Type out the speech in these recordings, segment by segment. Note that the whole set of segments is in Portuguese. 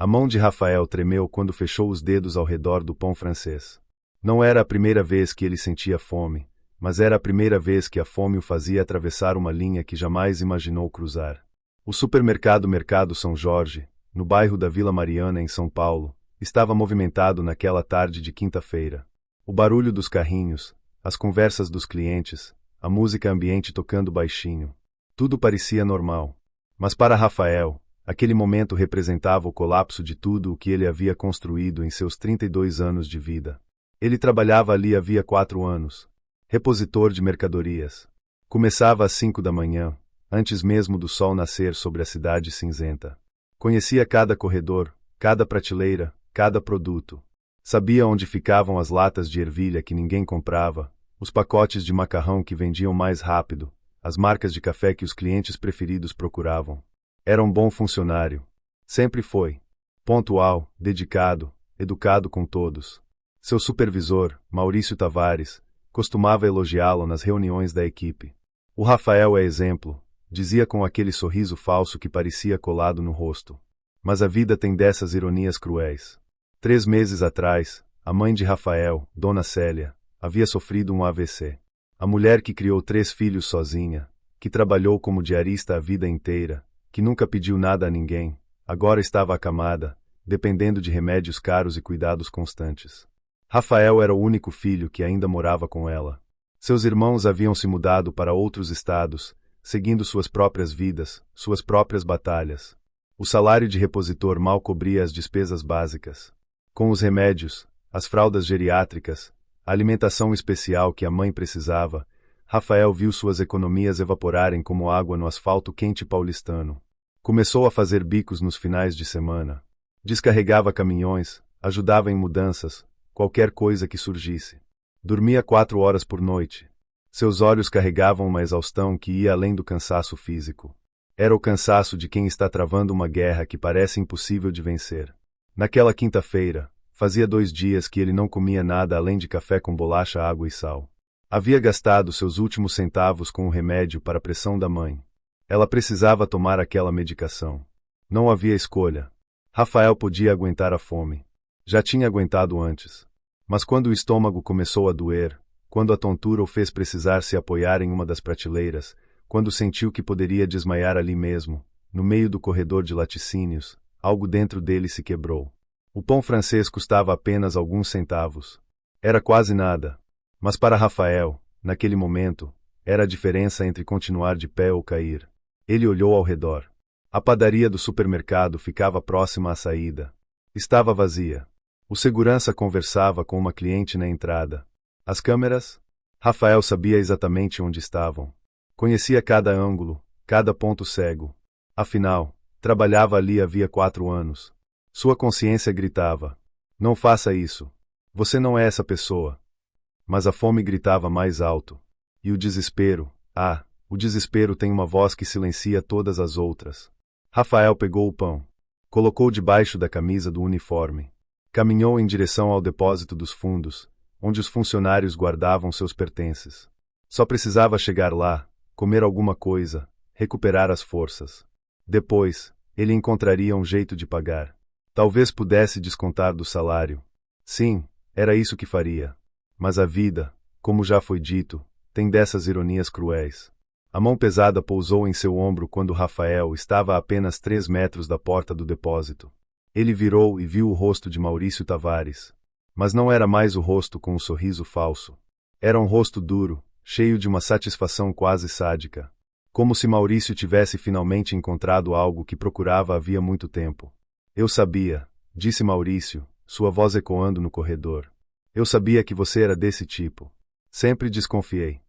A mão de Rafael tremeu quando fechou os dedos ao redor do pão francês. Não era a primeira vez que ele sentia fome, mas era a primeira vez que a fome o fazia atravessar uma linha que jamais imaginou cruzar. O supermercado Mercado São Jorge, no bairro da Vila Mariana, em São Paulo, estava movimentado naquela tarde de quinta-feira. O barulho dos carrinhos, as conversas dos clientes, a música ambiente tocando baixinho. Tudo parecia normal. Mas para Rafael, aquele momento representava o colapso de tudo o que ele havia construído em seus 32 anos de vida. Ele trabalhava ali havia 4 anos. Repositor de mercadorias. Começava às 5 da manhã, antes mesmo do sol nascer sobre a cidade cinzenta. Conhecia cada corredor, cada prateleira, cada produto. Sabia onde ficavam as latas de ervilha que ninguém comprava, os pacotes de macarrão que vendiam mais rápido, as marcas de café que os clientes preferidos procuravam. Era um bom funcionário. Sempre foi. Pontual, dedicado, educado com todos. Seu supervisor, Maurício Tavares, costumava elogiá-lo nas reuniões da equipe. O Rafael é exemplo, dizia com aquele sorriso falso que parecia colado no rosto. Mas a vida tem dessas ironias cruéis. 3 meses atrás, a mãe de Rafael, Dona Célia, havia sofrido um AVC. A mulher que criou 3 filhos sozinha, que trabalhou como diarista a vida inteira, que nunca pediu nada a ninguém, agora estava acamada, dependendo de remédios caros e cuidados constantes. Rafael era o único filho que ainda morava com ela. Seus irmãos haviam se mudado para outros estados, seguindo suas próprias vidas, suas próprias batalhas. O salário de repositor mal cobria as despesas básicas. Com os remédios, as fraldas geriátricas, a alimentação especial que a mãe precisava, Rafael viu suas economias evaporarem como água no asfalto quente paulistano. Começou a fazer bicos nos finais de semana. Descarregava caminhões, ajudava em mudanças, qualquer coisa que surgisse. Dormia 4 horas por noite. Seus olhos carregavam uma exaustão que ia além do cansaço físico. Era o cansaço de quem está travando uma guerra que parece impossível de vencer. Naquela quinta-feira, fazia 2 dias que ele não comia nada além de café com bolacha, água e sal. Havia gastado seus últimos centavos com o remédio para a pressão da mãe. Ela precisava tomar aquela medicação. Não havia escolha. Rafael podia aguentar a fome. Já tinha aguentado antes. Mas quando o estômago começou a doer, quando a tontura o fez precisar se apoiar em uma das prateleiras, quando sentiu que poderia desmaiar ali mesmo, no meio do corredor de laticínios, algo dentro dele se quebrou. O pão francês custava apenas alguns centavos. Era quase nada. Mas para Rafael, naquele momento, era a diferença entre continuar de pé ou cair. Ele olhou ao redor. A padaria do supermercado ficava próxima à saída. Estava vazia. O segurança conversava com uma cliente na entrada. As câmeras? Rafael sabia exatamente onde estavam. Conhecia cada ângulo, cada ponto cego. Afinal, trabalhava ali havia 4 anos. Sua consciência gritava: não faça isso. Você não é essa pessoa. Mas a fome gritava mais alto. E o desespero, o desespero tem uma voz que silencia todas as outras. Rafael pegou o pão. Colocou debaixo da camisa do uniforme. Caminhou em direção ao depósito dos fundos, onde os funcionários guardavam seus pertences. Só precisava chegar lá, comer alguma coisa, recuperar as forças. Depois, ele encontraria um jeito de pagar. Talvez pudesse descontar do salário. Sim, era isso que faria. Mas a vida, como já foi dito, tem dessas ironias cruéis. A mão pesada pousou em seu ombro quando Rafael estava a apenas 3 metros da porta do depósito. Ele virou e viu o rosto de Maurício Tavares. Mas não era mais o rosto com um sorriso falso. Era um rosto duro, cheio de uma satisfação quase sádica. Como se Maurício tivesse finalmente encontrado algo que procurava havia muito tempo. Eu sabia, disse Maurício, sua voz ecoando no corredor. Eu sabia que você era desse tipo. Sempre desconfiei.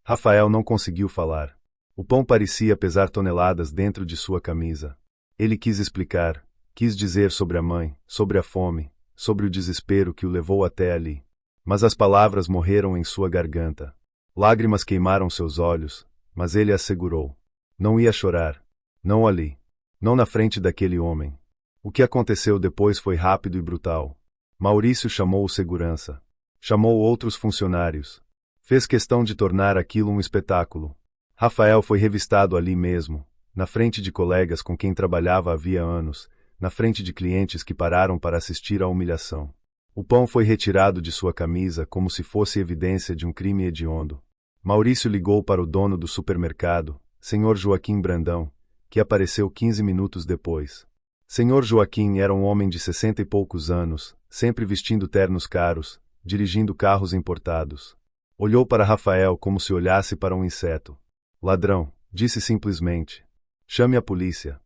Rafael não conseguiu falar. O pão parecia pesar toneladas dentro de sua camisa. Ele quis explicar, quis dizer sobre a mãe, sobre a fome, sobre o desespero que o levou até ali. Mas as palavras morreram em sua garganta. Lágrimas queimaram seus olhos, mas ele as segurou. Não ia chorar. Não ali. Não na frente daquele homem. O que aconteceu depois foi rápido e brutal. Maurício chamou o segurança. Chamou outros funcionários. Fez questão de tornar aquilo um espetáculo. Rafael foi revistado ali mesmo, na frente de colegas com quem trabalhava havia anos, na frente de clientes que pararam para assistir à humilhação. O pão foi retirado de sua camisa como se fosse evidência de um crime hediondo. Maurício ligou para o dono do supermercado, Sr. Joaquim Brandão, que apareceu 15 minutos depois. Sr. Joaquim era um homem de 60 e poucos anos, sempre vestindo ternos caros, dirigindo carros importados. Olhou para Rafael como se olhasse para um inseto. Ladrão, disse simplesmente. Chame a polícia.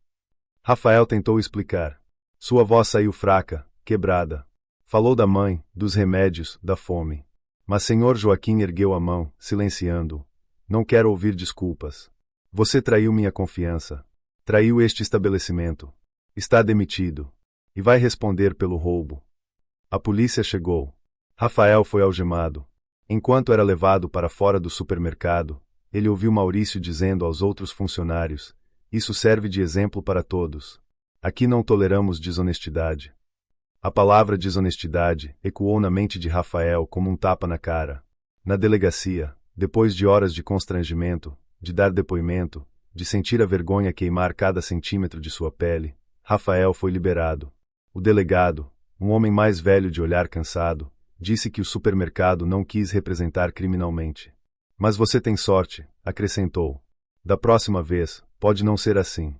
Rafael tentou explicar. Sua voz saiu fraca, quebrada. Falou da mãe, dos remédios, da fome. Mas Sr. Joaquim ergueu a mão, silenciando-o. Não quero ouvir desculpas. Você traiu minha confiança. Traiu este estabelecimento. Está demitido. E vai responder pelo roubo. A polícia chegou. Rafael foi algemado. Enquanto era levado para fora do supermercado, ele ouviu Maurício dizendo aos outros funcionários: Isso serve de exemplo para todos. Aqui não toleramos desonestidade. A palavra desonestidade ecoou na mente de Rafael como um tapa na cara. Na delegacia, depois de horas de constrangimento, de dar depoimento, de sentir a vergonha queimar cada centímetro de sua pele, Rafael foi liberado. O delegado, um homem mais velho de olhar cansado, disse que o supermercado não quis representar criminalmente. Mas você tem sorte, acrescentou. Da próxima vez, pode não ser assim.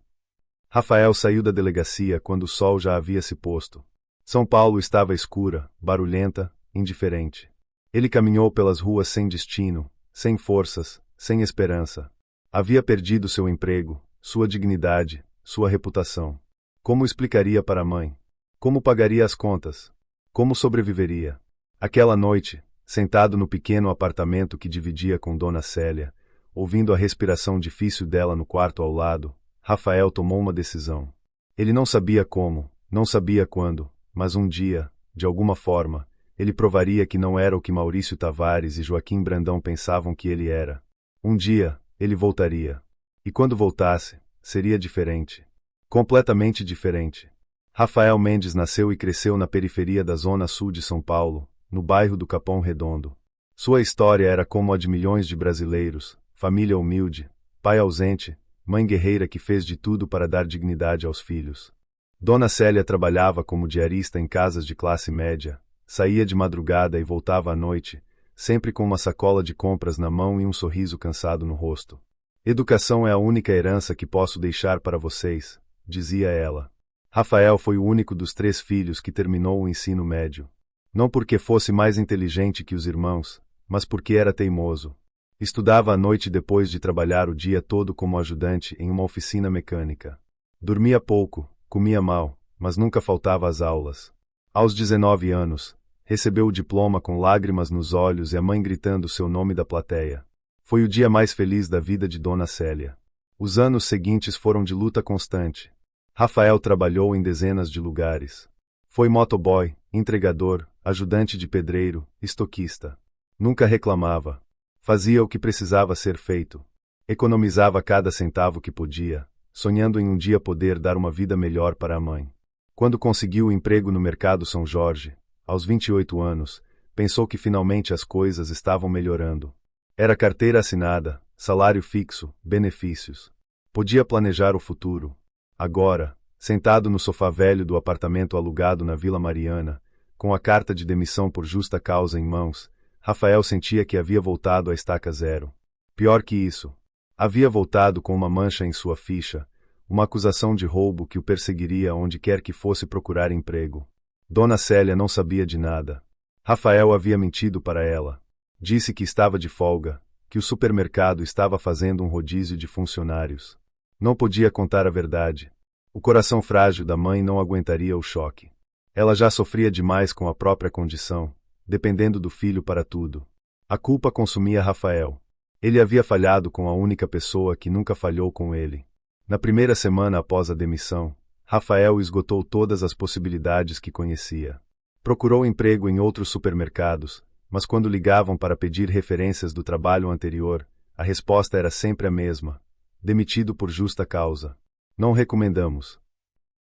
Rafael saiu da delegacia quando o sol já havia se posto. São Paulo estava escura, barulhenta, indiferente. Ele caminhou pelas ruas sem destino, sem forças, sem esperança. Havia perdido seu emprego, sua dignidade, sua reputação. Como explicaria para a mãe? Como pagaria as contas? Como sobreviveria? Aquela noite, sentado no pequeno apartamento que dividia com Dona Célia, ouvindo a respiração difícil dela no quarto ao lado, Rafael tomou uma decisão. Ele não sabia como, não sabia quando, mas um dia, de alguma forma, ele provaria que não era o que Maurício Tavares e Joaquim Brandão pensavam que ele era. Um dia, ele voltaria. E quando voltasse, seria diferente. Completamente diferente. Rafael Mendes nasceu e cresceu na periferia da zona sul de São Paulo, no bairro do Capão Redondo. Sua história era como a de milhões de brasileiros, família humilde, pai ausente, mãe guerreira que fez de tudo para dar dignidade aos filhos. Dona Célia trabalhava como diarista em casas de classe média, saía de madrugada e voltava à noite, sempre com uma sacola de compras na mão e um sorriso cansado no rosto. Educação é a única herança que posso deixar para vocês, dizia ela. Rafael foi o único dos 3 filhos que terminou o ensino médio. Não porque fosse mais inteligente que os irmãos, mas porque era teimoso. Estudava à noite depois de trabalhar o dia todo como ajudante em uma oficina mecânica. Dormia pouco, comia mal, mas nunca faltava às aulas. Aos 19 anos, recebeu o diploma com lágrimas nos olhos e a mãe gritando seu nome da plateia. Foi o dia mais feliz da vida de Dona Célia. Os anos seguintes foram de luta constante. Rafael trabalhou em dezenas de lugares. Foi motoboy, entregador, ajudante de pedreiro, estoquista. Nunca reclamava. Fazia o que precisava ser feito. Economizava cada centavo que podia, sonhando em um dia poder dar uma vida melhor para a mãe. Quando conseguiu o emprego no Mercado São Jorge, aos 28 anos, pensou que finalmente as coisas estavam melhorando. Era carteira assinada, salário fixo, benefícios. Podia planejar o futuro. Agora, sentado no sofá velho do apartamento alugado na Vila Mariana, com a carta de demissão por justa causa em mãos, Rafael sentia que havia voltado à estaca zero. Pior que isso, havia voltado com uma mancha em sua ficha, uma acusação de roubo que o perseguiria onde quer que fosse procurar emprego. Dona Célia não sabia de nada. Rafael havia mentido para ela. Disse que estava de folga, que o supermercado estava fazendo um rodízio de funcionários. Não podia contar a verdade. O coração frágil da mãe não aguentaria o choque. Ela já sofria demais com a própria condição, dependendo do filho para tudo. A culpa consumia Rafael. Ele havia falhado com a única pessoa que nunca falhou com ele. Na primeira semana após a demissão, Rafael esgotou todas as possibilidades que conhecia. Procurou emprego em outros supermercados, mas quando ligavam para pedir referências do trabalho anterior, a resposta era sempre a mesma: demitido por justa causa. Não recomendamos.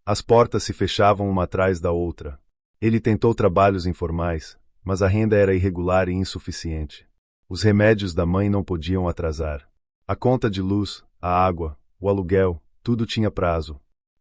As portas se fechavam uma atrás da outra. Ele tentou trabalhos informais, mas a renda era irregular e insuficiente. Os remédios da mãe não podiam atrasar. A conta de luz, a água, o aluguel, tudo tinha prazo.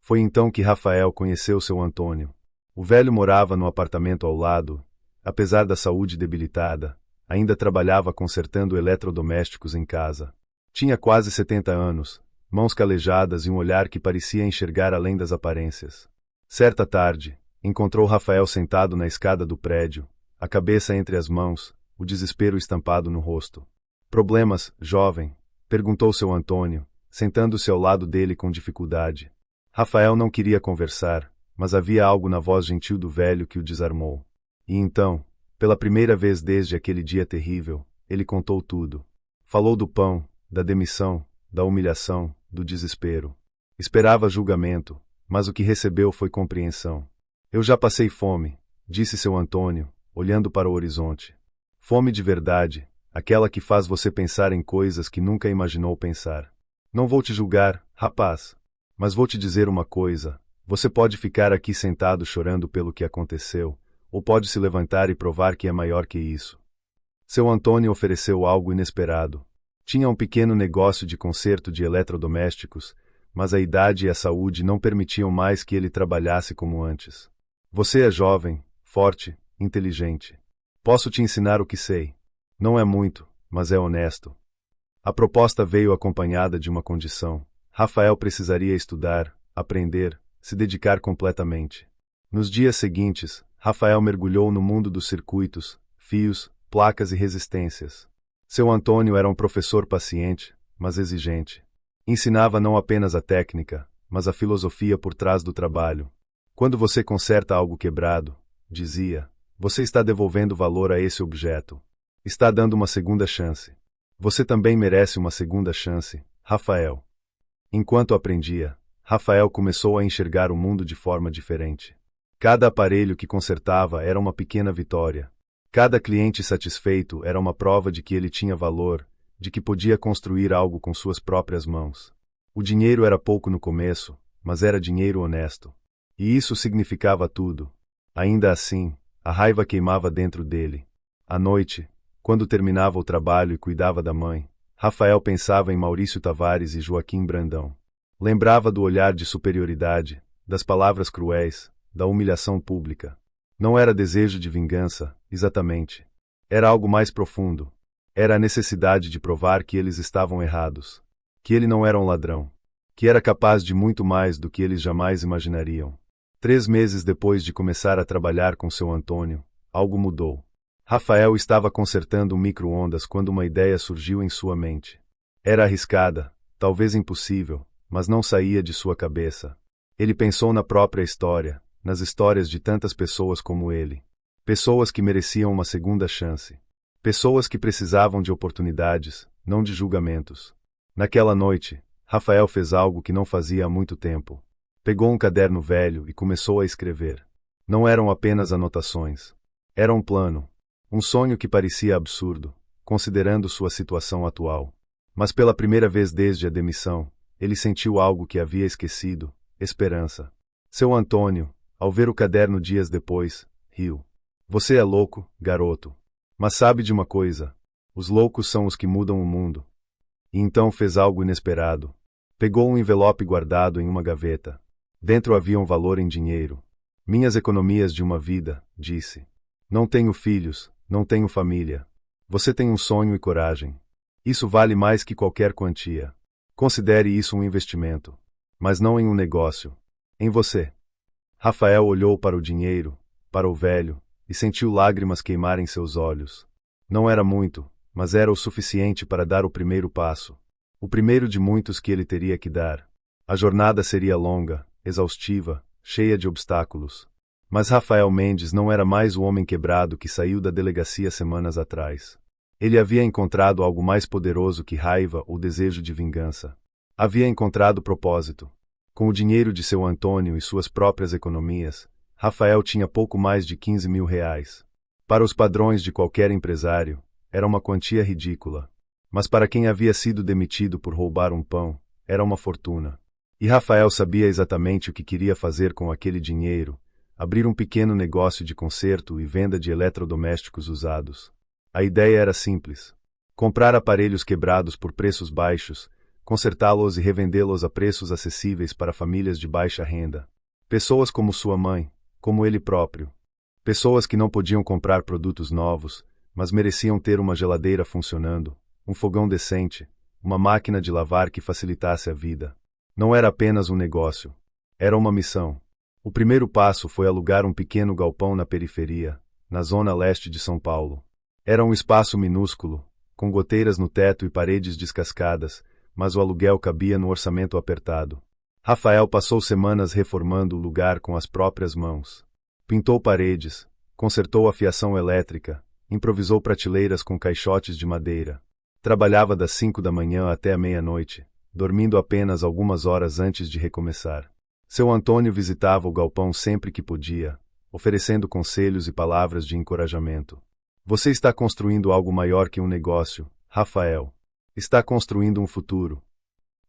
Foi então que Rafael conheceu seu Antônio. O velho morava no apartamento ao lado. Apesar da saúde debilitada, ainda trabalhava consertando eletrodomésticos em casa. Tinha quase 70 anos, mãos calejadas e um olhar que parecia enxergar além das aparências. Certa tarde, encontrou Rafael sentado na escada do prédio, a cabeça entre as mãos, o desespero estampado no rosto. Problemas, jovem? Perguntou seu Antônio, sentando-se ao lado dele com dificuldade. Rafael não queria conversar, mas havia algo na voz gentil do velho que o desarmou. E então, pela primeira vez desde aquele dia terrível, ele contou tudo. Falou do pão, da demissão, da humilhação, do desespero. Esperava julgamento, mas o que recebeu foi compreensão. Eu já passei fome, disse seu Antônio, olhando para o horizonte. Fome de verdade, aquela que faz você pensar em coisas que nunca imaginou pensar. Não vou te julgar, rapaz, mas vou te dizer uma coisa. Você pode ficar aqui sentado chorando pelo que aconteceu, ou pode se levantar e provar que é maior que isso. Seu Antônio ofereceu algo inesperado. Tinha um pequeno negócio de conserto de eletrodomésticos, mas a idade e a saúde não permitiam mais que ele trabalhasse como antes. Você é jovem, forte, inteligente. Posso te ensinar o que sei. Não é muito, mas é honesto. A proposta veio acompanhada de uma condição. Rafael precisaria estudar, aprender, se dedicar completamente. Nos dias seguintes, Rafael mergulhou no mundo dos circuitos, fios, placas e resistências. Seu Antônio era um professor paciente, mas exigente. Ensinava não apenas a técnica, mas a filosofia por trás do trabalho. Quando você conserta algo quebrado, dizia, você está devolvendo valor a esse objeto. Está dando uma segunda chance. Você também merece uma segunda chance, Rafael. Enquanto aprendia, Rafael começou a enxergar o mundo de forma diferente. Cada aparelho que consertava era uma pequena vitória. Cada cliente satisfeito era uma prova de que ele tinha valor, de que podia construir algo com suas próprias mãos. O dinheiro era pouco no começo, mas era dinheiro honesto. E isso significava tudo. Ainda assim, a raiva queimava dentro dele. À noite, quando terminava o trabalho e cuidava da mãe, Rafael pensava em Maurício Tavares e Joaquim Brandão. Lembrava do olhar de superioridade, das palavras cruéis, da humilhação pública. Não era desejo de vingança, exatamente. Era algo mais profundo. Era a necessidade de provar que eles estavam errados. Que ele não era um ladrão. Que era capaz de muito mais do que eles jamais imaginariam. 3 meses depois de começar a trabalhar com seu Antônio, algo mudou. Rafael estava consertando um micro-ondas quando uma ideia surgiu em sua mente. Era arriscada, talvez impossível, mas não saía de sua cabeça. Ele pensou na própria história, nas histórias de tantas pessoas como ele. Pessoas que mereciam uma segunda chance. Pessoas que precisavam de oportunidades, não de julgamentos. Naquela noite, Rafael fez algo que não fazia há muito tempo. Pegou um caderno velho e começou a escrever. Não eram apenas anotações. Era um plano. Um sonho que parecia absurdo, considerando sua situação atual. Mas pela primeira vez desde a demissão, ele sentiu algo que havia esquecido: esperança. Seu Antônio, ao ver o caderno dias depois, riu. Você é louco, garoto. Mas sabe de uma coisa: os loucos são os que mudam o mundo. E então fez algo inesperado. Pegou um envelope guardado em uma gaveta. Dentro havia um valor em dinheiro. Minhas economias de uma vida, disse. Não tenho filhos, não tenho família. Você tem um sonho e coragem. Isso vale mais que qualquer quantia. Considere isso um investimento. Mas não em um negócio. Em você. Rafael olhou para o dinheiro, para o velho, e sentiu lágrimas queimarem seus olhos. Não era muito, mas era o suficiente para dar o primeiro passo. O primeiro de muitos que ele teria que dar. A jornada seria longa, exaustiva, cheia de obstáculos. Mas Rafael Mendes não era mais o homem quebrado que saiu da delegacia semanas atrás. Ele havia encontrado algo mais poderoso que raiva ou desejo de vingança. Havia encontrado propósito. Com o dinheiro de seu Antônio e suas próprias economias, Rafael tinha pouco mais de 15 mil reais. Para os padrões de qualquer empresário, era uma quantia ridícula. Mas para quem havia sido demitido por roubar um pão, era uma fortuna. E Rafael sabia exatamente o que queria fazer com aquele dinheiro: abrir um pequeno negócio de conserto e venda de eletrodomésticos usados. A ideia era simples: comprar aparelhos quebrados por preços baixos, consertá-los e revendê-los a preços acessíveis para famílias de baixa renda. Pessoas como sua mãe, como ele próprio. Pessoas que não podiam comprar produtos novos, mas mereciam ter uma geladeira funcionando, um fogão decente, uma máquina de lavar que facilitasse a vida. Não era apenas um negócio. Era uma missão. O primeiro passo foi alugar um pequeno galpão na periferia, na zona leste de São Paulo. Era um espaço minúsculo, com goteiras no teto e paredes descascadas, mas o aluguel cabia no orçamento apertado. Rafael passou semanas reformando o lugar com as próprias mãos. Pintou paredes, consertou a fiação elétrica, improvisou prateleiras com caixotes de madeira. Trabalhava das 5 da manhã até a meia-noite, dormindo apenas algumas horas antes de recomeçar. Seu Antônio visitava o galpão sempre que podia, oferecendo conselhos e palavras de encorajamento. Você está construindo algo maior que um negócio, Rafael. Está construindo um futuro.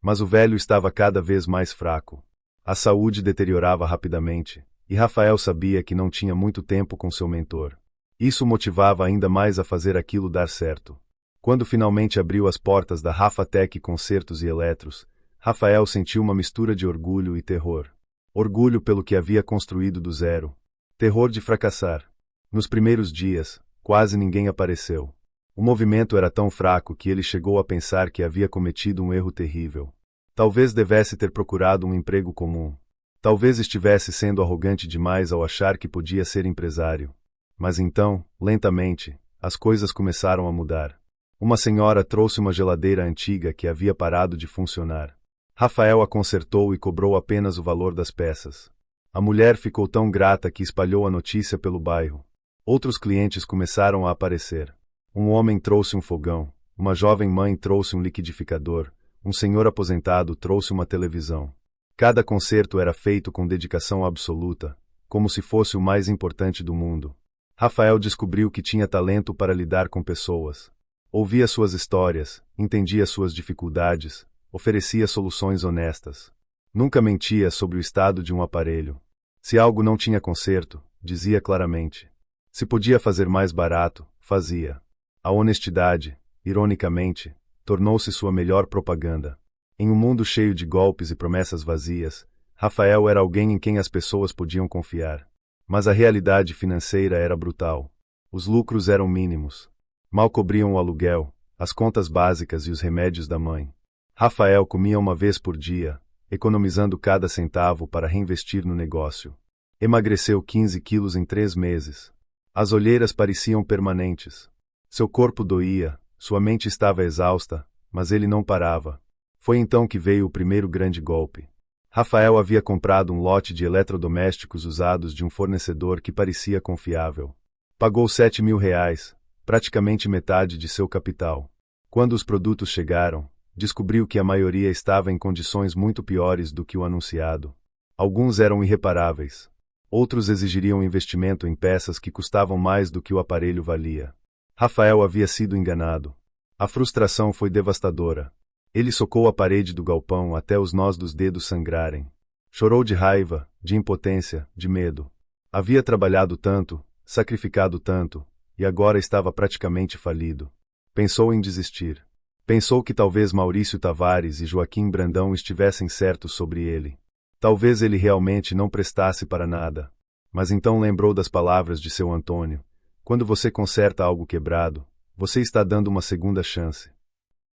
Mas o velho estava cada vez mais fraco. A saúde deteriorava rapidamente, e Rafael sabia que não tinha muito tempo com seu mentor. Isso o motivava ainda mais a fazer aquilo dar certo. Quando finalmente abriu as portas da Rafatec Concertos e Eletros, Rafael sentiu uma mistura de orgulho e terror. Orgulho pelo que havia construído do zero. Terror de fracassar. Nos primeiros dias, quase ninguém apareceu. O movimento era tão fraco que ele chegou a pensar que havia cometido um erro terrível. Talvez devesse ter procurado um emprego comum. Talvez estivesse sendo arrogante demais ao achar que podia ser empresário. Mas então, lentamente, as coisas começaram a mudar. Uma senhora trouxe uma geladeira antiga que havia parado de funcionar. Rafael a consertou e cobrou apenas o valor das peças. A mulher ficou tão grata que espalhou a notícia pelo bairro. Outros clientes começaram a aparecer. Um homem trouxe um fogão, uma jovem mãe trouxe um liquidificador, um senhor aposentado trouxe uma televisão. Cada concerto era feito com dedicação absoluta, como se fosse o mais importante do mundo. Rafael descobriu que tinha talento para lidar com pessoas. Ouvia suas histórias, entendia suas dificuldades, oferecia soluções honestas. Nunca mentia sobre o estado de um aparelho. Se algo não tinha conserto, dizia claramente. Se podia fazer mais barato, fazia. A honestidade, ironicamente, tornou-se sua melhor propaganda. Em um mundo cheio de golpes e promessas vazias, Rafael era alguém em quem as pessoas podiam confiar. Mas a realidade financeira era brutal. Os lucros eram mínimos. Mal cobriam o aluguel, as contas básicas e os remédios da mãe. Rafael comia uma vez por dia, economizando cada centavo para reinvestir no negócio. Emagreceu 15 quilos em 3 meses. As olheiras pareciam permanentes. Seu corpo doía, sua mente estava exausta, mas ele não parava. Foi então que veio o primeiro grande golpe. Rafael havia comprado um lote de eletrodomésticos usados de um fornecedor que parecia confiável. Pagou R$ 7.000, praticamente metade de seu capital. Quando os produtos chegaram, descobriu que a maioria estava em condições muito piores do que o anunciado. Alguns eram irreparáveis. Outros exigiriam investimento em peças que custavam mais do que o aparelho valia. Rafael havia sido enganado. A frustração foi devastadora. Ele socou a parede do galpão até os nós dos dedos sangrarem. Chorou de raiva, de impotência, de medo. Havia trabalhado tanto, sacrificado tanto, e agora estava praticamente falido. Pensou em desistir. Pensou que talvez Maurício Tavares e Joaquim Brandão estivessem certos sobre ele. Talvez ele realmente não prestasse para nada. Mas então lembrou das palavras de seu Antônio. Quando você conserta algo quebrado, você está dando uma segunda chance.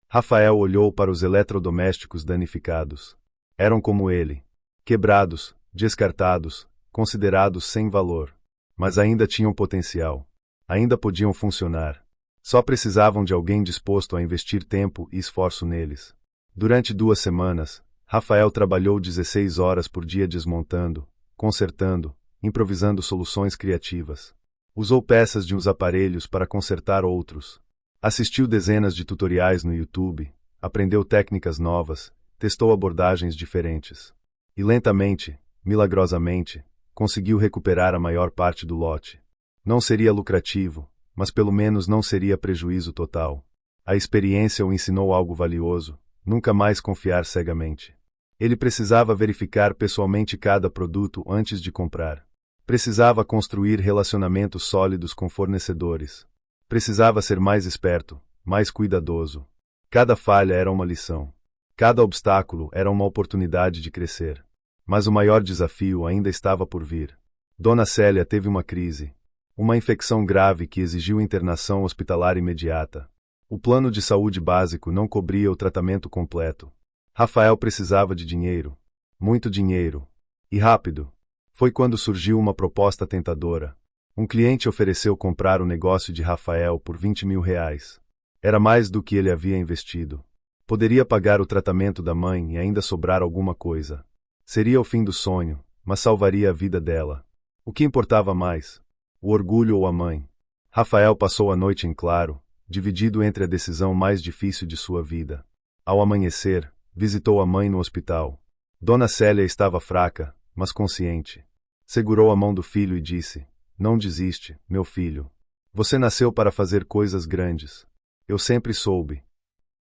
Rafael olhou para os eletrodomésticos danificados. Eram como ele. Quebrados, descartados, considerados sem valor. Mas ainda tinham potencial. Ainda podiam funcionar. Só precisavam de alguém disposto a investir tempo e esforço neles. Durante 2 semanas, Rafael trabalhou 16 horas por dia desmontando, consertando, improvisando soluções criativas. Usou peças de uns aparelhos para consertar outros. Assistiu dezenas de tutoriais no YouTube, aprendeu técnicas novas, testou abordagens diferentes. E lentamente, milagrosamente, conseguiu recuperar a maior parte do lote. Não seria lucrativo, mas pelo menos não seria prejuízo total. A experiência o ensinou algo valioso, nunca mais confiar cegamente. Ele precisava verificar pessoalmente cada produto antes de comprar. Precisava construir relacionamentos sólidos com fornecedores. Precisava ser mais esperto, mais cuidadoso. Cada falha era uma lição. Cada obstáculo era uma oportunidade de crescer. Mas o maior desafio ainda estava por vir. Dona Célia teve uma crise. Uma infecção grave que exigiu internação hospitalar imediata. O plano de saúde básico não cobria o tratamento completo. Rafael precisava de dinheiro. Muito dinheiro. E rápido. Foi quando surgiu uma proposta tentadora. Um cliente ofereceu comprar o negócio de Rafael por R$ 20.000. Era mais do que ele havia investido. Poderia pagar o tratamento da mãe e ainda sobrar alguma coisa. Seria o fim do sonho, mas salvaria a vida dela. O que importava mais? O orgulho ou a mãe? Rafael passou a noite em claro, dividido entre a decisão mais difícil de sua vida. Ao amanhecer, visitou a mãe no hospital. Dona Célia estava fraca, mas consciente. Segurou a mão do filho e disse: "Não desiste, meu filho. Você nasceu para fazer coisas grandes. Eu sempre soube."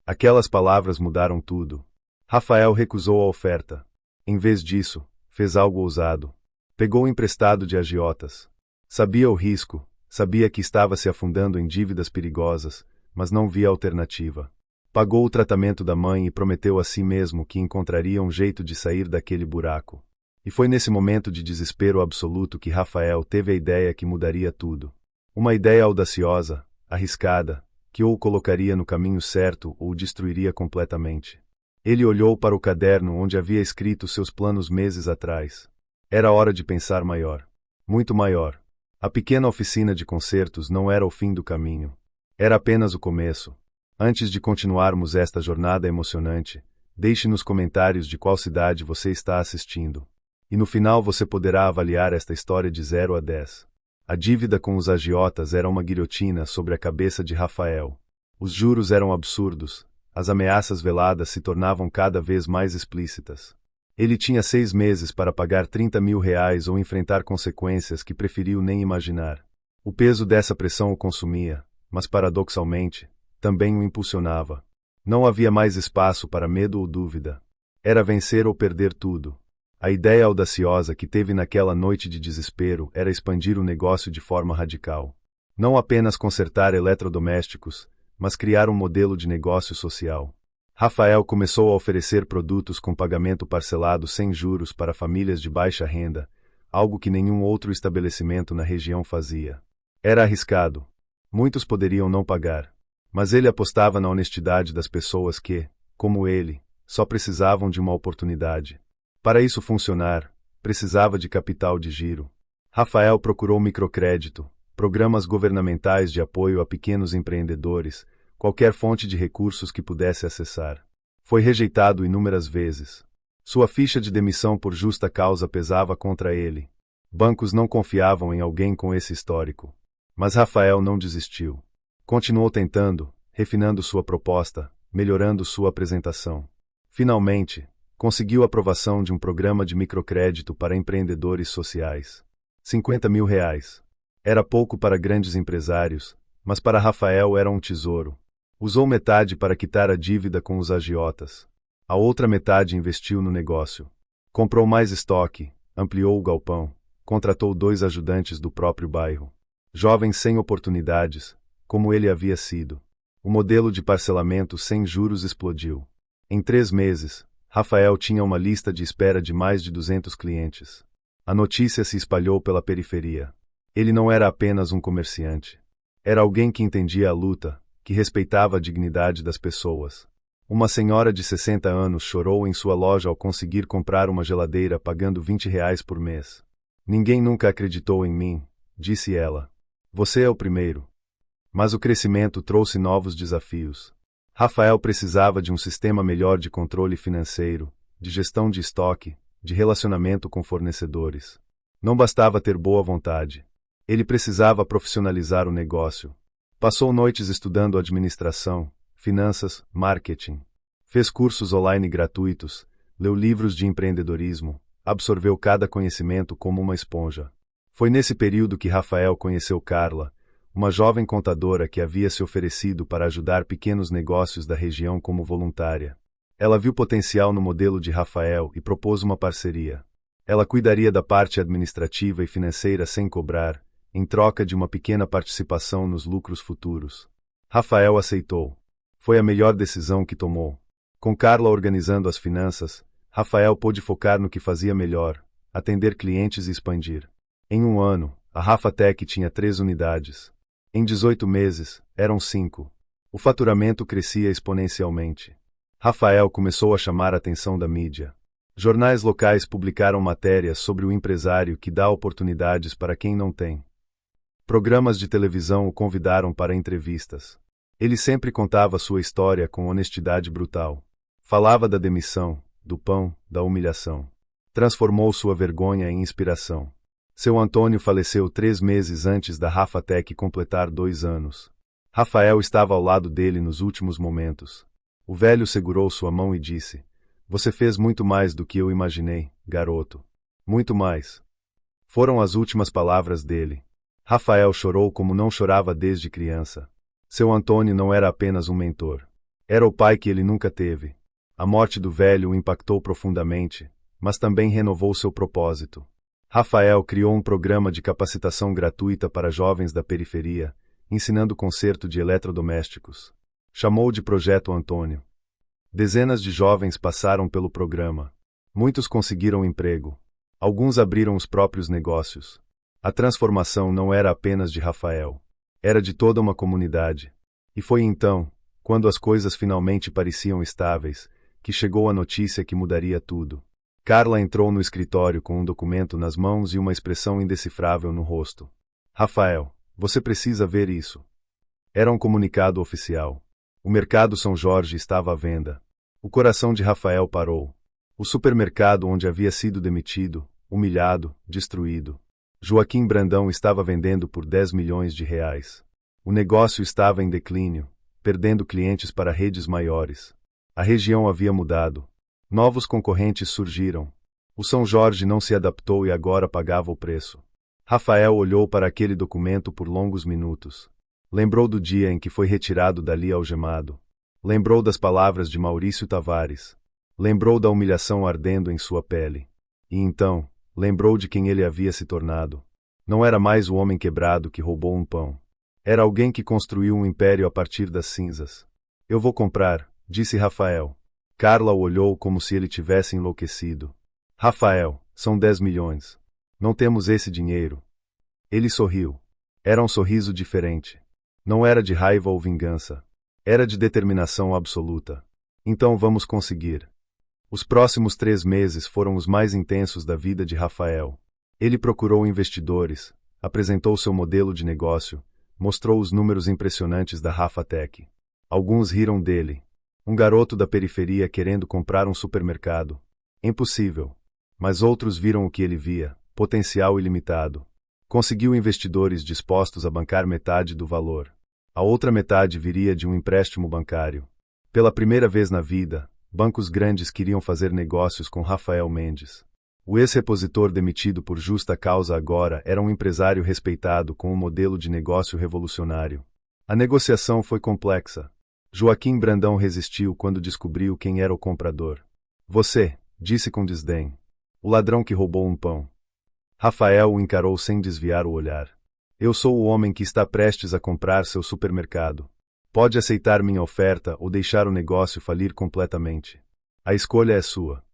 Aquelas palavras mudaram tudo. Rafael recusou a oferta. Em vez disso, fez algo ousado. Pegou emprestado de agiotas. Sabia o risco, sabia que estava se afundando em dívidas perigosas, mas não via alternativa. Pagou o tratamento da mãe e prometeu a si mesmo que encontraria um jeito de sair daquele buraco. E foi nesse momento de desespero absoluto que Rafael teve a ideia que mudaria tudo. Uma ideia audaciosa, arriscada, que ou o colocaria no caminho certo ou o destruiria completamente. Ele olhou para o caderno onde havia escrito seus planos meses atrás. Era hora de pensar maior. Muito maior. A pequena oficina de concertos não era o fim do caminho. Era apenas o começo. Antes de continuarmos esta jornada emocionante, deixe nos comentários de qual cidade você está assistindo. E no final você poderá avaliar esta história de 0 a 10. A dívida com os agiotas era uma guilhotina sobre a cabeça de Rafael. Os juros eram absurdos. As ameaças veladas se tornavam cada vez mais explícitas. Ele tinha 6 meses para pagar R$ 30.000 ou enfrentar consequências que preferiu nem imaginar. O peso dessa pressão o consumia, mas paradoxalmente, também o impulsionava. Não havia mais espaço para medo ou dúvida. Era vencer ou perder tudo. A ideia audaciosa que teve naquela noite de desespero era expandir o negócio de forma radical. Não apenas consertar eletrodomésticos, mas criar um modelo de negócio social. Rafael começou a oferecer produtos com pagamento parcelado sem juros para famílias de baixa renda, algo que nenhum outro estabelecimento na região fazia. Era arriscado. Muitos poderiam não pagar. Mas ele apostava na honestidade das pessoas que, como ele, só precisavam de uma oportunidade. Para isso funcionar, precisava de capital de giro. Rafael procurou microcrédito, programas governamentais de apoio a pequenos empreendedores, qualquer fonte de recursos que pudesse acessar. Foi rejeitado inúmeras vezes. Sua ficha de demissão por justa causa pesava contra ele. Bancos não confiavam em alguém com esse histórico. Mas Rafael não desistiu. Continuou tentando, refinando sua proposta, melhorando sua apresentação. Finalmente, conseguiu a aprovação de um programa de microcrédito para empreendedores sociais. R$ 50.000. Era pouco para grandes empresários, mas para Rafael era um tesouro. Usou metade para quitar a dívida com os agiotas. A outra metade investiu no negócio. Comprou mais estoque, ampliou o galpão, contratou 2 ajudantes do próprio bairro. Jovens sem oportunidades, como ele havia sido. O modelo de parcelamento sem juros explodiu. Em 3 meses, Rafael tinha uma lista de espera de mais de 200 clientes. A notícia se espalhou pela periferia. Ele não era apenas um comerciante. Era alguém que entendia a luta, que respeitava a dignidade das pessoas. Uma senhora de 60 anos chorou em sua loja ao conseguir comprar uma geladeira pagando R$ 20 por mês. "Ninguém nunca acreditou em mim", disse ela. "Você é o primeiro." Mas o crescimento trouxe novos desafios. Rafael precisava de um sistema melhor de controle financeiro, de gestão de estoque, de relacionamento com fornecedores. Não bastava ter boa vontade. Ele precisava profissionalizar o negócio. Passou noites estudando administração, finanças, marketing. Fez cursos online gratuitos, leu livros de empreendedorismo, absorveu cada conhecimento como uma esponja. Foi nesse período que Rafael conheceu Carla, uma jovem contadora que havia se oferecido para ajudar pequenos negócios da região como voluntária. Ela viu potencial no modelo de Rafael e propôs uma parceria. Ela cuidaria da parte administrativa e financeira sem cobrar, em troca de uma pequena participação nos lucros futuros. Rafael aceitou. Foi a melhor decisão que tomou. Com Carla organizando as finanças, Rafael pôde focar no que fazia melhor: atender clientes e expandir. Em um ano, a Rafatec tinha 3 unidades. Em 18 meses, eram 5. O faturamento crescia exponencialmente. Rafael começou a chamar a atenção da mídia. Jornais locais publicaram matérias sobre o empresário que dá oportunidades para quem não tem. Programas de televisão o convidaram para entrevistas. Ele sempre contava sua história com honestidade brutal. Falava da demissão, do pão, da humilhação. Transformou sua vergonha em inspiração. Seu Antônio faleceu 3 meses antes da Rafatec completar 2 anos. Rafael estava ao lado dele nos últimos momentos. O velho segurou sua mão e disse: "Você fez muito mais do que eu imaginei, garoto. Muito mais." Foram as últimas palavras dele. Rafael chorou como não chorava desde criança. Seu Antônio não era apenas um mentor. Era o pai que ele nunca teve. A morte do velho o impactou profundamente, mas também renovou seu propósito. Rafael criou um programa de capacitação gratuita para jovens da periferia, ensinando conserto de eletrodomésticos. Chamou de Projeto Antônio. Dezenas de jovens passaram pelo programa. Muitos conseguiram emprego. Alguns abriram os próprios negócios. A transformação não era apenas de Rafael. Era de toda uma comunidade. E foi então, quando as coisas finalmente pareciam estáveis, que chegou a notícia que mudaria tudo. Carla entrou no escritório com um documento nas mãos e uma expressão indecifrável no rosto. "Rafael, você precisa ver isso." Era um comunicado oficial. O Mercado São Jorge estava à venda. O coração de Rafael parou. O supermercado onde havia sido demitido, humilhado, destruído. Joaquim Brandão estava vendendo por 10 milhões de reais. O negócio estava em declínio, perdendo clientes para redes maiores. A região havia mudado. Novos concorrentes surgiram. O São Jorge não se adaptou e agora pagava o preço. Rafael olhou para aquele documento por longos minutos. Lembrou do dia em que foi retirado dali algemado. Lembrou das palavras de Maurício Tavares. Lembrou da humilhação ardendo em sua pele. E então, lembrou de quem ele havia se tornado. Não era mais o homem quebrado que roubou um pão. Era alguém que construiu um império a partir das cinzas. "Eu vou comprar", disse Rafael. Carla o olhou como se ele tivesse enlouquecido. "Rafael, são 10 milhões. Não temos esse dinheiro." Ele sorriu. Era um sorriso diferente. Não era de raiva ou vingança. Era de determinação absoluta. "Então vamos conseguir." Os próximos 3 meses foram os mais intensos da vida de Rafael. Ele procurou investidores, apresentou seu modelo de negócio, mostrou os números impressionantes da Rafatec. Alguns riram dele. Um garoto da periferia querendo comprar um supermercado. Impossível. Mas outros viram o que ele via: potencial ilimitado. Conseguiu investidores dispostos a bancar metade do valor. A outra metade viria de um empréstimo bancário. Pela primeira vez na vida, bancos grandes queriam fazer negócios com Rafael Mendes. O ex-repositor demitido por justa causa agora era um empresário respeitado com um modelo de negócio revolucionário. A negociação foi complexa. Joaquim Brandão resistiu quando descobriu quem era o comprador. "Você", disse com desdém. "O ladrão que roubou um pão." Rafael o encarou sem desviar o olhar. "Eu sou o homem que está prestes a comprar seu supermercado. Pode aceitar minha oferta ou deixar o negócio falir completamente. A escolha é sua."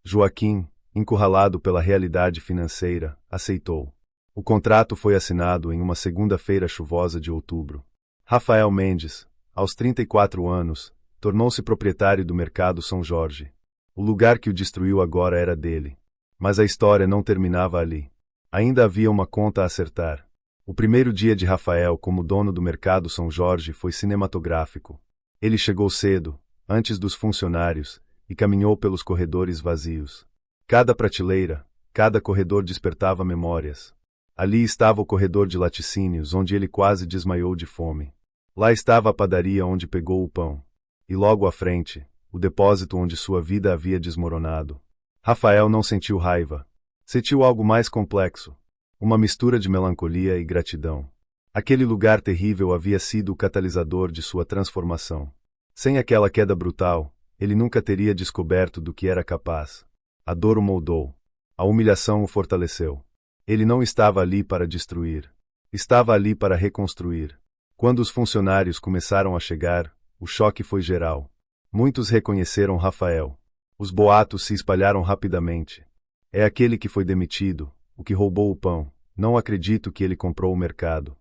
Joaquim, encurralado pela realidade financeira, aceitou. O contrato foi assinado em uma segunda-feira chuvosa de outubro. Rafael Mendes, aos 34 anos, tornou-se proprietário do Mercado São Jorge. O lugar que o destruiu agora era dele. Mas a história não terminava ali. Ainda havia uma conta a acertar. O primeiro dia de Rafael como dono do Mercado São Jorge foi cinematográfico. Ele chegou cedo, antes dos funcionários, e caminhou pelos corredores vazios. Cada prateleira, cada corredor despertava memórias. Ali estava o corredor de laticínios, onde ele quase desmaiou de fome. Lá estava a padaria onde pegou o pão. E logo à frente, o depósito onde sua vida havia desmoronado. Rafael não sentiu raiva. Sentiu algo mais complexo. Uma mistura de melancolia e gratidão. Aquele lugar terrível havia sido o catalisador de sua transformação. Sem aquela queda brutal, ele nunca teria descoberto do que era capaz. A dor o moldou. A humilhação o fortaleceu. Ele não estava ali para destruir. Estava ali para reconstruir. Quando os funcionários começaram a chegar, o choque foi geral. Muitos reconheceram Rafael. Os boatos se espalharam rapidamente. É aquele que foi demitido, o que roubou o pão. Não acredito que ele comprou o mercado.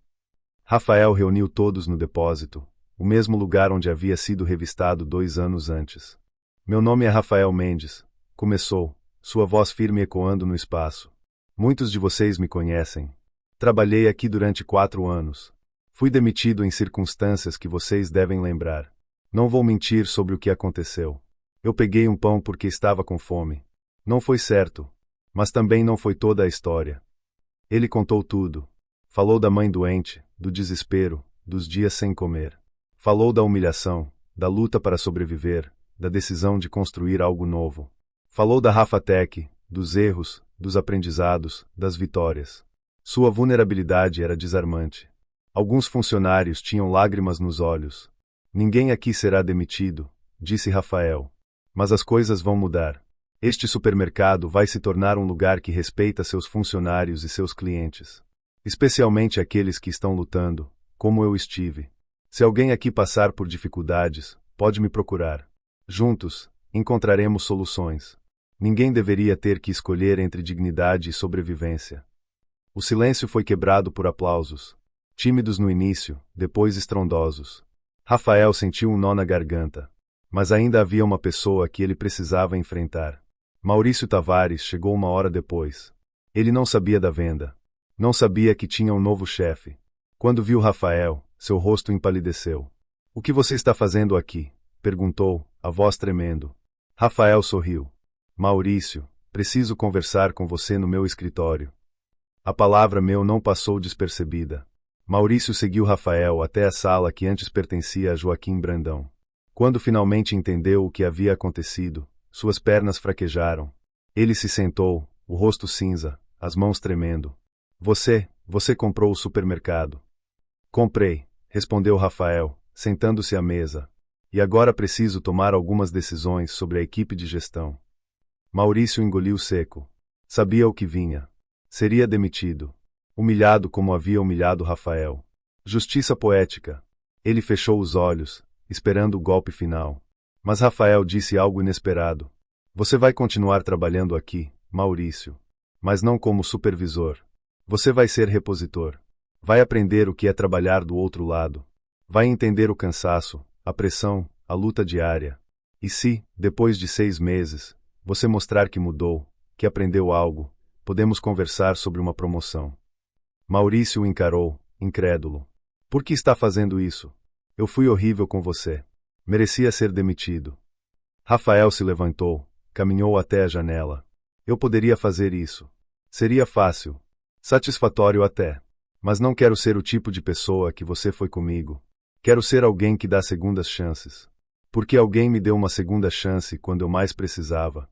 Rafael reuniu todos no depósito, o mesmo lugar onde havia sido revistado 2 anos antes. Meu nome é Rafael Mendes, começou, sua voz firme ecoando no espaço. Muitos de vocês me conhecem. Trabalhei aqui durante 4 anos. Fui demitido em circunstâncias que vocês devem lembrar. Não vou mentir sobre o que aconteceu. Eu peguei um pão porque estava com fome. Não foi certo, mas também não foi toda a história. Ele contou tudo. Falou da mãe doente, do desespero, dos dias sem comer. Falou da humilhação, da luta para sobreviver, da decisão de construir algo novo. Falou da Rafatec, dos erros, dos aprendizados, das vitórias. Sua vulnerabilidade era desarmante. Alguns funcionários tinham lágrimas nos olhos. Ninguém aqui será demitido, disse Rafael. Mas as coisas vão mudar. Este supermercado vai se tornar um lugar que respeita seus funcionários e seus clientes. Especialmente aqueles que estão lutando, como eu estive. Se alguém aqui passar por dificuldades, pode me procurar. Juntos, encontraremos soluções. Ninguém deveria ter que escolher entre dignidade e sobrevivência. O silêncio foi quebrado por aplausos. Tímidos no início, depois estrondosos. Rafael sentiu um nó na garganta. Mas ainda havia uma pessoa que ele precisava enfrentar. Maurício Tavares chegou 1 hora depois. Ele não sabia da venda. Não sabia que tinha um novo chefe. Quando viu Rafael, seu rosto empalideceu. "O que você está fazendo aqui?" perguntou, a voz tremendo. Rafael sorriu. "Maurício, preciso conversar com você no meu escritório." A palavra meu não passou despercebida. Maurício seguiu Rafael até a sala que antes pertencia a Joaquim Brandão. Quando finalmente entendeu o que havia acontecido, suas pernas fraquejaram. Ele se sentou, o rosto cinza, as mãos tremendo. Você comprou o supermercado." "Comprei", respondeu Rafael, sentando-se à mesa. "E agora preciso tomar algumas decisões sobre a equipe de gestão." Maurício engoliu seco. Sabia o que vinha. Seria demitido. Humilhado como havia humilhado Rafael. Justiça poética. Ele fechou os olhos, esperando o golpe final. Mas Rafael disse algo inesperado. "Você vai continuar trabalhando aqui, Maurício. Mas não como supervisor. Você vai ser repositor. Vai aprender o que é trabalhar do outro lado. Vai entender o cansaço, a pressão, a luta diária. E se, depois de 6 meses, você mostrar que mudou, que aprendeu algo, podemos conversar sobre uma promoção." Maurício o encarou, incrédulo. "Por que está fazendo isso? Eu fui horrível com você. Merecia ser demitido." Rafael se levantou, caminhou até a janela. "Eu poderia fazer isso. Seria fácil. Satisfatório até. Mas não quero ser o tipo de pessoa que você foi comigo. Quero ser alguém que dá segundas chances. Porque alguém me deu uma segunda chance quando eu mais precisava."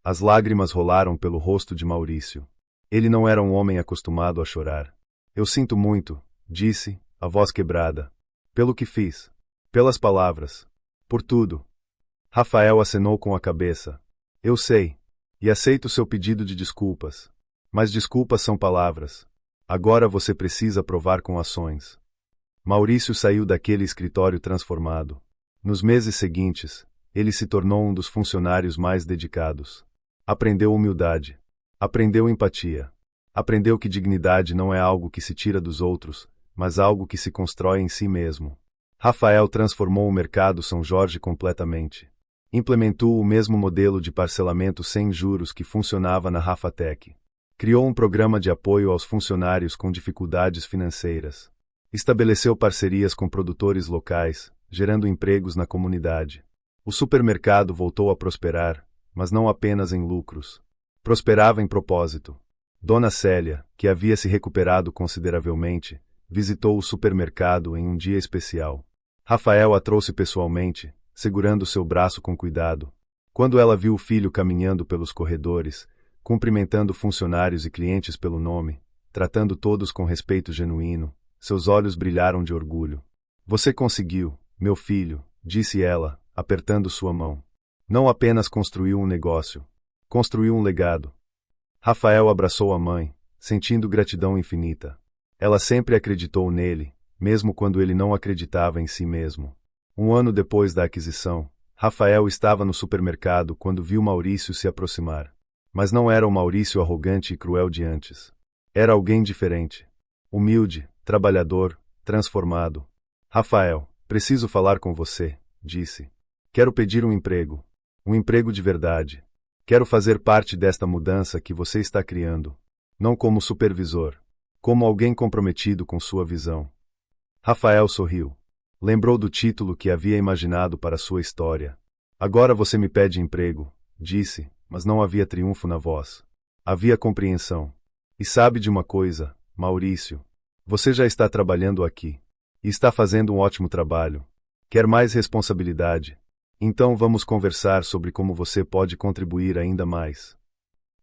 As lágrimas rolaram pelo rosto de Maurício. Ele não era um homem acostumado a chorar. "Eu sinto muito", disse, a voz quebrada. "Pelo que fiz. Pelas palavras. Por tudo." Rafael acenou com a cabeça. "Eu sei. E aceito seu pedido de desculpas. Mas desculpas são palavras. Agora você precisa provar com ações." Maurício saiu daquele escritório transformado. Nos meses seguintes, ele se tornou um dos funcionários mais dedicados. Aprendeu humildade. Aprendeu empatia. Aprendeu que dignidade não é algo que se tira dos outros, mas algo que se constrói em si mesmo. Rafael transformou o mercado São Jorge completamente. Implementou o mesmo modelo de parcelamento sem juros que funcionava na Rafatec. Criou um programa de apoio aos funcionários com dificuldades financeiras. Estabeleceu parcerias com produtores locais, gerando empregos na comunidade. O supermercado voltou a prosperar, mas não apenas em lucros. Prosperava em propósito. Dona Célia, que havia se recuperado consideravelmente, visitou o supermercado em um dia especial. Rafael a trouxe pessoalmente, segurando seu braço com cuidado. Quando ela viu o filho caminhando pelos corredores, cumprimentando funcionários e clientes pelo nome, tratando todos com respeito genuíno, seus olhos brilharam de orgulho. "Você conseguiu, meu filho", disse ela, apertando sua mão. "Não apenas construiu um negócio, construiu um legado." Rafael abraçou a mãe, sentindo gratidão infinita. Ela sempre acreditou nele, mesmo quando ele não acreditava em si mesmo. 1 ano depois da aquisição, Rafael estava no supermercado quando viu Maurício se aproximar. Mas não era o Maurício arrogante e cruel de antes. Era alguém diferente. Humilde, trabalhador, transformado. Rafael, preciso falar com você, disse. Quero pedir um emprego. Um emprego de verdade. Quero fazer parte desta mudança que você está criando. Não como supervisor. Como alguém comprometido com sua visão. Rafael sorriu. Lembrou do título que havia imaginado para sua história. Agora você me pede emprego, disse, mas não havia triunfo na voz. Havia compreensão. E sabe de uma coisa, Maurício? Você já está trabalhando aqui. E está fazendo um ótimo trabalho. Quer mais responsabilidade? Então vamos conversar sobre como você pode contribuir ainda mais.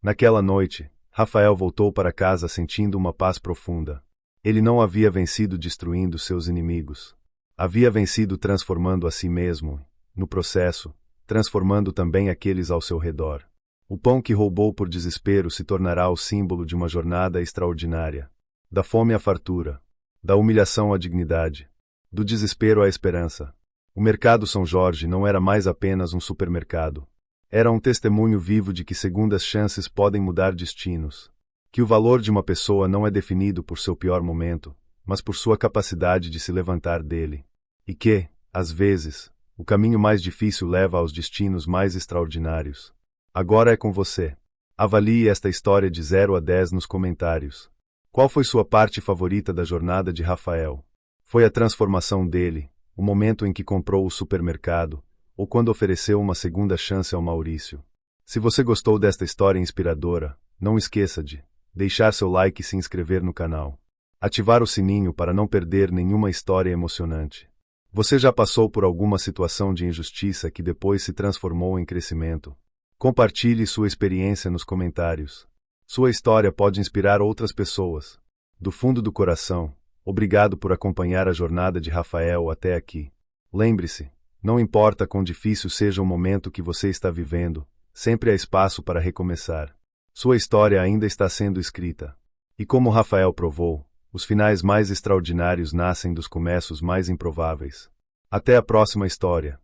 Naquela noite, Rafael voltou para casa sentindo uma paz profunda. Ele não havia vencido destruindo seus inimigos. Havia vencido transformando a si mesmo, no processo, transformando também aqueles ao seu redor. O pão que roubou por desespero se tornará o símbolo de uma jornada extraordinária. Da fome à fartura. Da humilhação à dignidade. Do desespero à esperança. O Mercado São Jorge não era mais apenas um supermercado. Era um testemunho vivo de que segundas chances podem mudar destinos. Que o valor de uma pessoa não é definido por seu pior momento, mas por sua capacidade de se levantar dele. E que, às vezes, o caminho mais difícil leva aos destinos mais extraordinários. Agora é com você. Avalie esta história de 0 a 10 nos comentários. Qual foi sua parte favorita da jornada de Rafael? Foi a transformação dele, o momento em que comprou o supermercado, ou quando ofereceu uma segunda chance ao Maurício? Se você gostou desta história inspiradora, não esqueça de deixar seu like e se inscrever no canal. Ativar o sininho para não perder nenhuma história emocionante. Você já passou por alguma situação de injustiça que depois se transformou em crescimento? Compartilhe sua experiência nos comentários. Sua história pode inspirar outras pessoas. Do fundo do coração, obrigado por acompanhar a jornada de Rafael até aqui. Lembre-se, não importa quão difícil seja o momento que você está vivendo, sempre há espaço para recomeçar. Sua história ainda está sendo escrita. E como Rafael provou, os finais mais extraordinários nascem dos começos mais improváveis. Até a próxima história.